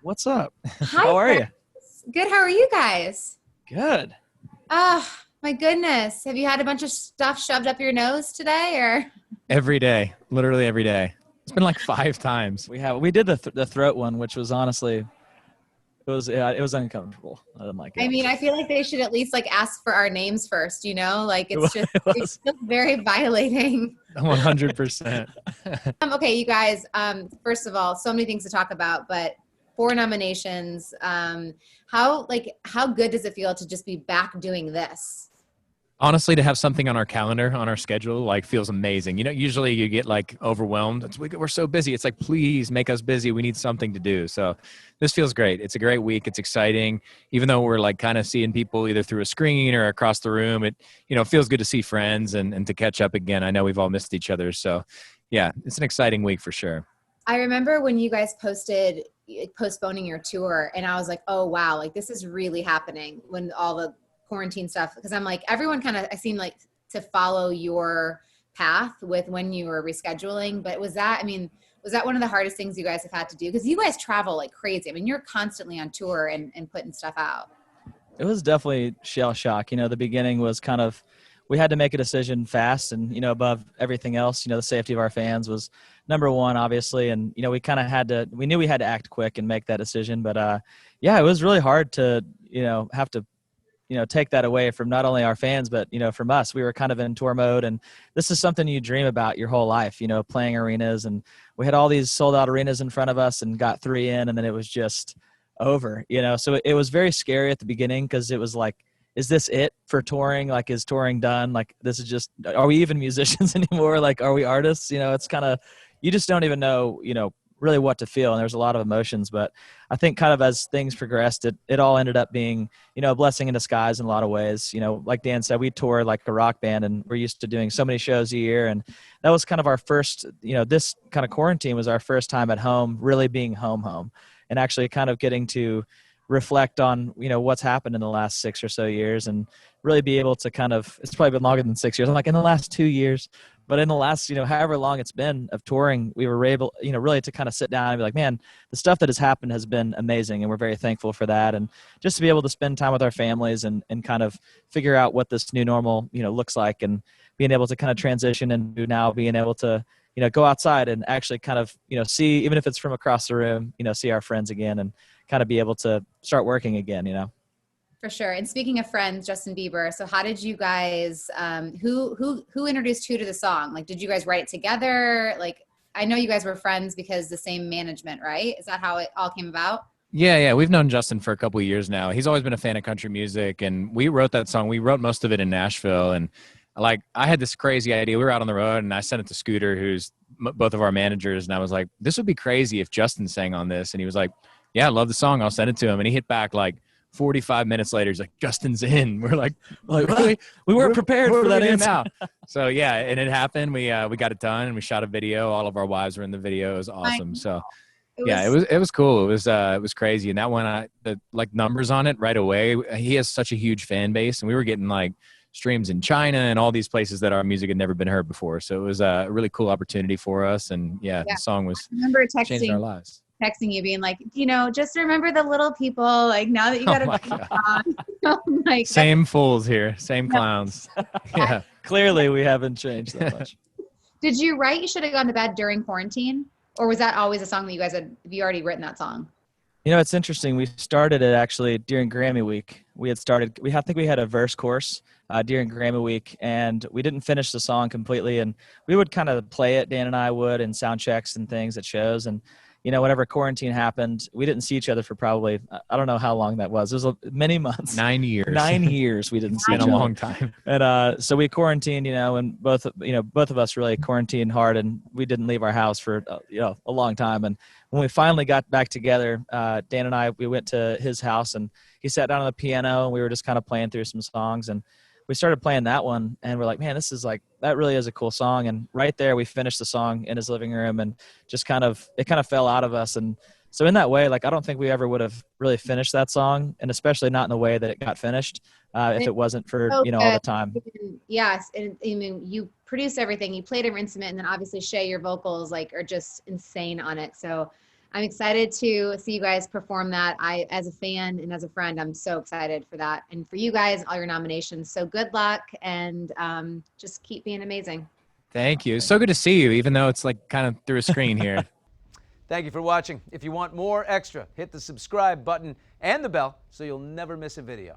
What's up? Hi, How are you? friends. Good. How are you guys? Good. Oh, my goodness. Have you had a bunch of stuff shoved up your nose today or? Every day, literally every day. It's been like 5 times. We did the throat one, which was honestly it was uncomfortable. I didn't like I it. mean, I feel like they should at least like ask for our names first, you know? Like It it's was, just, it it was feels very violating. 100%. Okay, you guys, first of all, so many things to talk about, but 4 nominations. How good does it feel to just be back doing this? Honestly, to have something on our calendar, on our schedule, like feels amazing. You know, usually you get like overwhelmed. We're so busy. It's like, please make us busy. We need something to do. So this feels great. It's a great week. It's exciting. Even though we're like kind of seeing people either through a screen or across the room, it feels good to see friends and to catch up again. I know we've all missed each other. So yeah, it's an exciting week for sure. I remember when you guys posted postponing your tour and I was like, oh wow, like this is really happening when all the quarantine stuff, because I'm like, everyone kind of, I seem like to follow your path with when you were rescheduling. But was that one of the hardest things you guys have had to do? Because you guys travel like crazy. I mean, you're constantly on tour and putting stuff out. It was definitely shell shock. The beginning was kind of, we had to make a decision fast and, above everything else, the safety of our fans was number one, obviously. And, we kind of we knew we had to act quick and make that decision. But, yeah, it was really hard to, have to, take that away from not only our fans, but, from us. We were kind of in tour mode, and this is something you dream about your whole life, playing arenas. And we had all these sold out arenas in front of us and got 3 in, and then it was just over, so it was very scary at the beginning because it was like, is this it for touring? Like, is touring done? Like, this is just, are we even musicians anymore? Like, are we artists? It's kind of, you just don't even know, really what to feel. And there's a lot of emotions, but I think kind of as things progressed, it all ended up being, a blessing in disguise in a lot of ways. Like Dan said, we tour like a rock band and we're used to doing so many shows a year. And that was kind of our first, this kind of quarantine was our first time at home, really being home, and actually kind of getting to reflect on, what's happened in the last 6 or so years and really be able to kind of, it's probably been longer than 6 years. I'm like in the last 2 years, but in the last, however long it's been of touring, we were able, really to kind of sit down and be like, man, the stuff that has happened has been amazing. And we're very thankful for that. And just to be able to spend time with our families and kind of figure out what this new normal, looks like, and being able to kind of transition into now being able to, go outside and actually kind of, see, even if it's from across the room, see our friends again and kind of be able to start working again. For sure. And speaking of friends, Justin Bieber. So how did you guys, who introduced who to the song? Like, did you guys write it together? Like, I know you guys were friends because the same management, right? Is that how it all came about? Yeah. We've known Justin for a couple of years now. He's always been a fan of country music, and we wrote that song. We wrote most of it in Nashville, and like I had this crazy idea. We were out on the road, and I sent it to Scooter, who's both of our managers, and I was like, "This would be crazy if Justin sang on this." And he was like, "Yeah, I love the song. I'll send it to him." And he hit back like 45 minutes later. He's like, "Justin's in." We're like really? We weren't prepared for that answer. Now. So yeah, and it happened. We got it done, and we shot a video. All of our wives were in the video. It was awesome. So. Yeah, it was cool. It was crazy. And that one, the like numbers on it right away. He has such a huge fan base, and we were getting like streams in China and all these places that our music had never been heard before. So it was a really cool opportunity for us. And yeah. The song was I remember changing our lives. Texting you being like, just remember the little people. Like now that you got to like same fools here, same clowns. Yeah. Clearly we haven't changed that much. Did you write You Should Have Gone to Bed during quarantine? Or was that always a song that you guys have you already written that song? It's interesting. We started it actually during Grammy week. I think we had a verse course during Grammy week, and we didn't finish the song completely. And we would kind of play it, Dan and I would, in sound checks and things at shows. And, whenever quarantine happened, we didn't see each other for probably, I don't know how long that was. It was many months. 9 years. 9 years we didn't see each other. It's been a long time. And so we quarantined, and both of us really quarantined hard, and we didn't leave our house for, a long time. And when we finally got back together, Dan and I, we went to his house, and he sat down on the piano, and we were just kind of playing through some songs. And we started playing that one, and we're like, man, this is like, that really is a cool song. And right there, we finished the song in his living room, and just it kind of fell out of us. And so in that way, like, I don't think we ever would have really finished that song, and especially not in the way that it got finished if it wasn't for, all the time. Yes. And I mean, you produced everything, you played every instrument, and then obviously Shay, your vocals like are just insane on it. So I'm excited to see you guys perform that. As a fan and as a friend, I'm so excited for that. And for you guys, all your nominations. So good luck, and just keep being amazing. Thank you. It's so good to see you, even though it's like kind of through a screen here. Thank you for watching. If you want more extra, hit the subscribe button and the bell so you'll never miss a video.